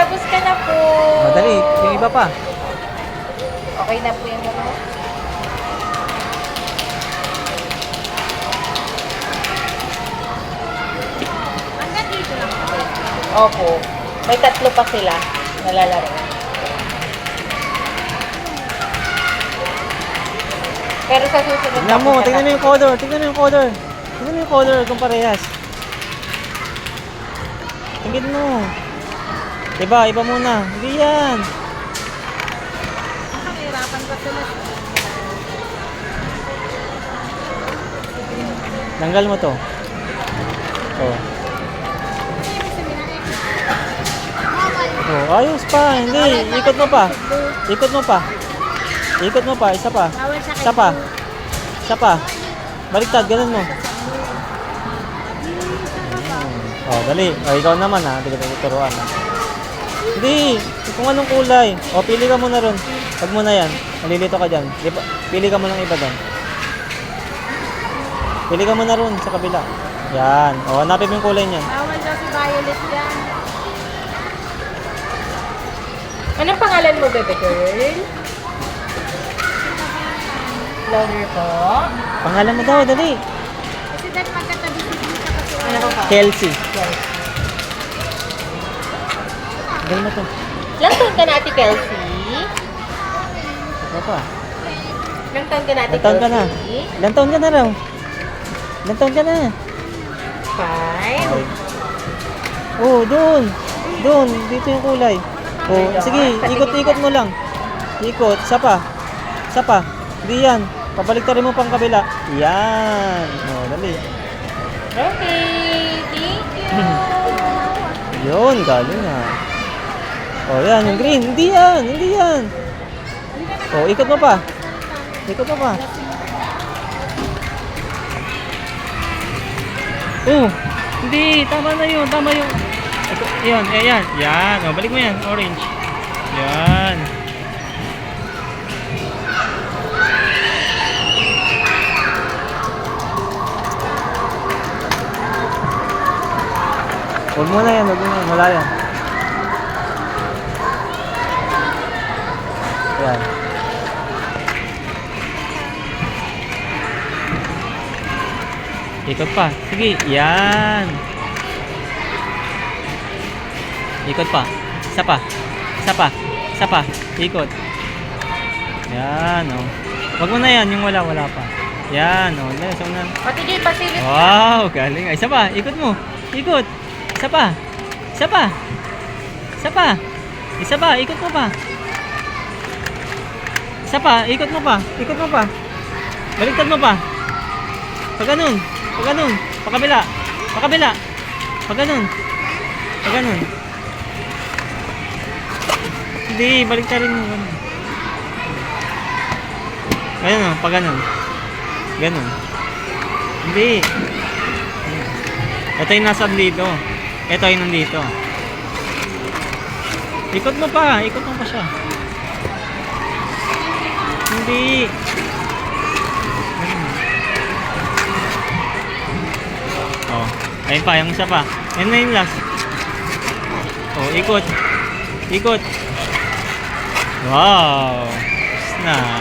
tapos ka na po. Madali, yung iba pa. Okay na po yung ano. Hanggang dito lang po. Opo. May 3 pa sila nalalaro. Pero sa susunod Tignan mo, tignan mo yung color, tignan mo yung color. Tignan mo yung color kung parehas. Tingin mo. Iba muna. Hindi yan. Nakahirapan pa sila. Tanggal mo to. Oh. Oh, ayos pa. Hindi, ikot mo pa. Ikot mo pa. Ikot mo pa, isa pa. Isa pa. Isa pa. Baliktad, ganun mo. Oh, dali. Oh, ikaw naman ha. Hindi ka tuturuan ha. Hindi. Kung anong kulay. Oh, pili ka muna ron. Pag mo na yan. Nalilito ka dyan. Pili ka muna ng iba doon. Pili ka muna ron sa kabila. Yan. Oh, hanapin mo yung kulay niyan. Bawal daw si Violet yan. Anong pangalan mo, bebe girl? Lover po. Pangalan mo daw, dali. Kasi dahil magkatabi si Tita kasi ano ba? Kelsey. Dali mo to. Ilang taon ka na, Ate Kelsey? Ito pa. Ilang taon ka na, Ate Ilang taon ka na? Kelsey? Ilang taon ka na raw? Ilang taon ka na? 5. Oh, doon. Doon. Dito yung kulay. Oh, sige. Ikot-ikot mo lang. Ikot. Isa pa. Isa pa. Hindi yan. Pabaliktarin mo pang kabila. Yan. Oh, dali. Okay, thank you. Yun, galing ha. Oh, yan. Yung green. Hindi yan. Hindi yan. Oh, ikot mo pa. Ikot mo pa. Oh, hindi. Tama na yun. Tama yung... Yan, yan. Yan. Oh, balik mo yan. Orange. Yan. Huwag mo na yan. Huwag mo na yan. Wala yan. Yan. Ikot pa. Sige. Yan. Ikot pa. Isa pa. Isa pa. Isa pa. Ikot. Yan, oh. Wag mo na yan. Yung wala pa. Yan, oh. Let's na. Pati Jay, pasilit. Wow, galing. Ay, isa pa. Ikot mo. Ikot. Isa pa. Isa pa. Isa pa. Isa pa. Ikot mo pa. Isa pa. Ikot mo pa. Ikot mo pa. Baliktad mo pa. Pag ganun. Pag ganun. Pakabila. Pakabila. Pag ganun. Pag ganun. Hindi. Baliktarin mo. Ganun. Ganun, oh. Pag ganun. Ganun. Hindi. Ito yung nasa dito. Ito yung nandito. Ikot mo pa. Ikot mo pa siya. Hindi. Oh. Ayun pa. Yung isa pa. Yan na yung last. Oh, ikot. Ikot. Wow. Na.